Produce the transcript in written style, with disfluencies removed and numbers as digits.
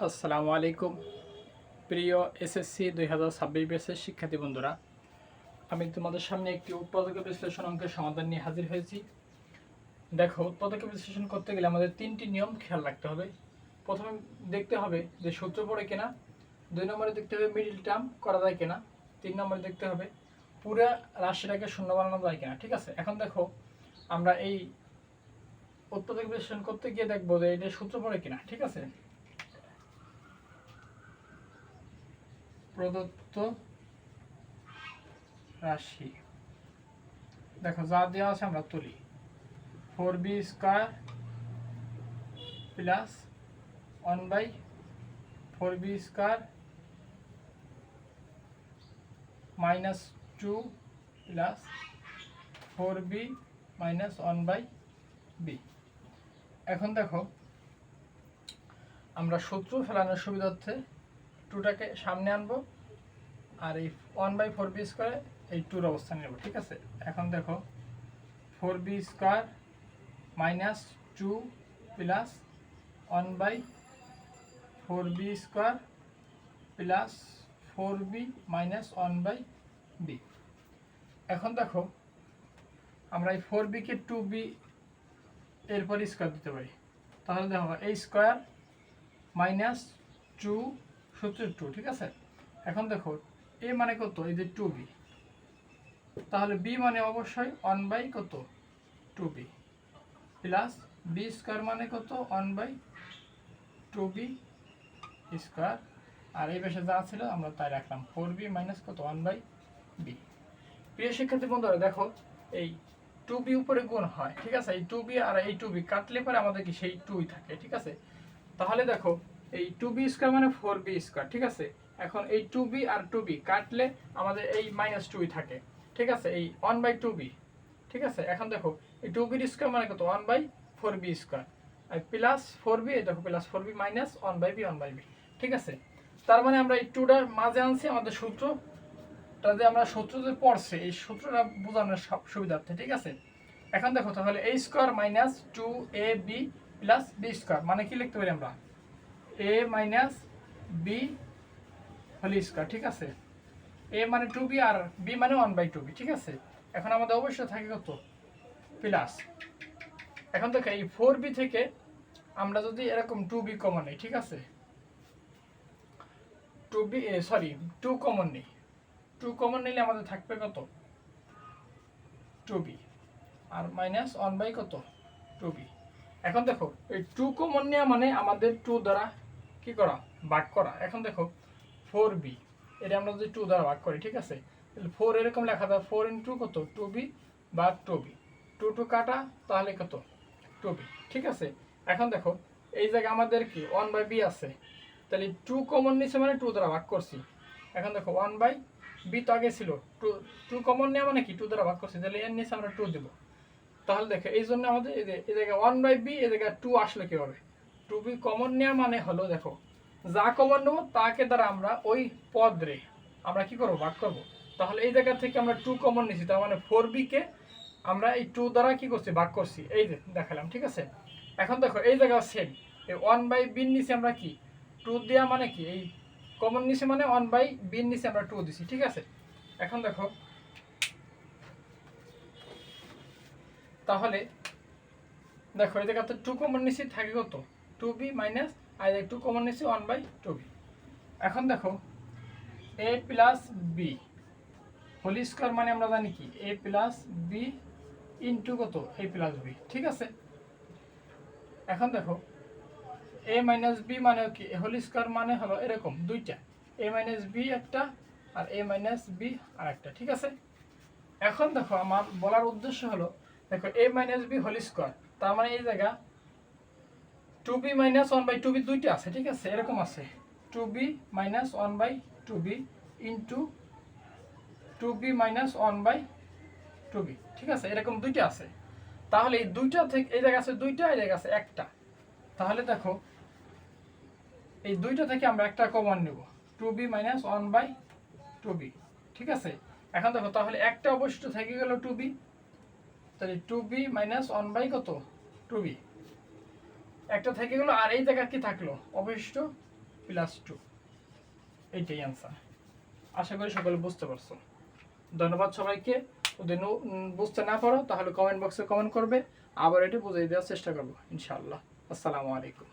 আসসালামু আলাইকুম প্রিয় এসএসসি 2026 ব্যাচের শিক্ষার্থী বন্ধুরা, আমি তোমাদের সামনে একটি উৎপাদক বিশ্লেষণ অঙ্কের সমাধান নিয়ে হাজির হয়েছি। দেখো, উৎপাদক বিশ্লেষণ করতে গেলে আমাদের তিনটি নিয়ম খেয়াল রাখতে হবে। প্রথমে দেখতে হবে যে সূত্র পড়ে কিনা, 2 নম্বরে দেখতে হবে মিডিল টার্ম করা যায় কিনা, 3 নম্বরে দেখতে হবে পুরো রাশিটাকে শূন্য বানানো যায় কিনা। ঠিক আছে, এখন দেখো আমরা এই উৎপাদক বিশ্লেষণ করতে গিয়ে দেখবো যে এটা সূত্র পড়ে কিনা। ঠিক আছে, প্রদত্ত রাশি দেখো যা দেওয়া আছে আমরা তুলি। 4b² plus 1/4b² minus 2 plus 4b minus 1/b। এখন দেখো আমরা সূত্র ফেলানোর সুবিধার্থে 2টাকে সামনে আনবো আর এই 1/4b² এই 2-র অবস্থান নেব। ঠিক আছে, এখন দেখো 4b² minus 2 plus 1/4b² plus 4b minus 1/b। এখন দেখো আমরা এই 4b কে 2b এরপর স্কোয়ার দিতে পারি, তাহলে দেখো এই স্কোয়ার মাইনাস 2 সূত্রের 2। ঠিক আছে, এখন দেখো a মানে কত, এই যে 2b, তাহলে b মানে অবশ্যই 1 কত 2b প্লাস b² মানে কত 1/2b², আর এই পাশে যা ছিল আমরা তাই রাখলাম 4b মাইনাস কত 1/b। প্রিয় শিক্ষার্থী বন্ধুরা, দেখো এই 2b উপরে গুণ হয়। ঠিক আছে, এই 2b আর এই 2b কাটলে পরে আমাদের কি সেই 2ই থাকে। ঠিক আছে, তাহলে দেখো এই 2b² মানে 4b²। ঠিক আছে, এখন এই 2b আর 2b কাটলে আমাদের এই মাইনাস 2ই থাকে। ঠিক আছে, এই 1/2b। ঠিক আছে, এখন দেখো এই 2b² মানে কত 1/4b² আর প্লাস 4b, এই দেখো প্লাস 4b মাইনাস 1/b। ঠিক আছে, তার মানে আমরা এই 2টার মাঝে আনছি আমাদের সূত্রটা, যে আমরা সূত্র যে পড়ছে এই সূত্রটা বোঝানোর সুবিধার্থে। ঠিক আছে, এখন দেখো তাহলে a² minus 2ab plus b² মানে কি লিখতে পারি আমরা a minus b whole square. ঠিক আছে, a মানে 2b আর b মানে 1/2b। ঠিক আছে, এখন আমাদের অবশ্যই থাকে কত প্লাস। এখন দেখো এই 4b থেকে আমরা যদি এরকম 2b কমন নিই, ঠিক আছে 2 কমন নিই, 2 কমন নিলে আমাদের থাকবে কত 2b আর মাইনাস 1 কত 2b। এখন দেখো এই 2 কমন নেওয়া মানে আমাদের 2 দ্বারা কি করা ভাগ করা। এখন দেখো 4b এটা আমরা যদি 2 দ্বারা ভাগ করি, ঠিক আছে, তাহলে 4 এরকম লেখা যায় 4 × কত 2b বা 2b, 2 কাটা তাহলে কত 2b। ঠিক আছে, এখন দেখো এই জায়গায় আমাদের কি 1/b আছে, তাহলে 2 কমন নিছে মানে 2 দ্বারা ভাগ করছি। এখন দেখো 1/b তো আগে ছিল, 2 কমন নেওয়া মানে কি 2 দ্বারা ভাগ করছি, তাহলে এর নিচে আমরা 2 দেব। তাহলে দেখো এই জন্য আমাদের এই জায়গায় 1/b এই জায়গায় 2 আসলে কি হবে 2b কমন নেওয়া মানে হলো দেখো যা কমন নেব তাকে দ্বারা আমরা ওই পদ রে আমরা কি করব ভাগ করব। তাহলে এই জায়গা থেকে আমরা 2 কমন নিছি, তার মানে 4b কে আমরা এই 2 দ্বারা কি করছি ভাগ করছি, এই যে দেখালাম। ঠিক আছে, এখন দেখো এই জায়গা সেম এই 1/b এর নিচে আমরা কি 2 দেয়া মানে কি এই কমন নিচে মানে 1/b এর নিচে আমরা 2 দিছি। ঠিক আছে, এখন দেখো তাহলে দেখো এই জায়গাতে 2 কমন নিচে থাকে কত 2b মাইনাস আর 2 কমন নিচে 1/2b। এখন দেখো a plus b whole square মানে আমরা জানি কি a প্লাস b ইনটু কত a প্লাস b। ঠিক আছে, এখন দেখো a মাইনাস b মানে কি হোল স্কয়ার মানে হলো এরকম দুইটা a মাইনাস b একটা আর a মাইনাস b আর একটা। ঠিক আছে, এখন দেখো আমার বলার উদ্দেশ্য হলো দেখো a minus b whole square, তার মানে এই জায়গা 2b মাইনাস 1/2b দুইটা আছে। ঠিক আছে, এরকম আছে 2b minus 1/2b into 2b minus 1/2b। ঠিক আছে, এরকম দুইটা আছে, তাহলে এই দুইটা থেকে এই জায়গা আছে দুইটা, এই জায়গা আছে একটা, তাহলে দেখো এই দুইটা থেকে আমরা একটা কমন নেব 2b মাইনাস 1/2b। ঠিক আছে, এখন দেখো তাহলে একটা অবশিষ্ট থেকে গেল 2b, তাহলে 2b মাইনাস 1 কত 2b একটা থেকে গেল, আর এই জায়গা কি থাকলো অবশিষ্ট প্লাস 2, এইটাই অ্যান্সার। আশা করি সকলে বুঝতে পারছো। ধন্যবাদ সবাইকে। যদি বুঝতে না পারো তাহলে কমেন্ট বক্সে কমেন্ট করবে, আবার এটি বুঝিয়ে দেওয়ার চেষ্টা করবো ইনশাআল্লাহ। আসসালামু আলাইকুম।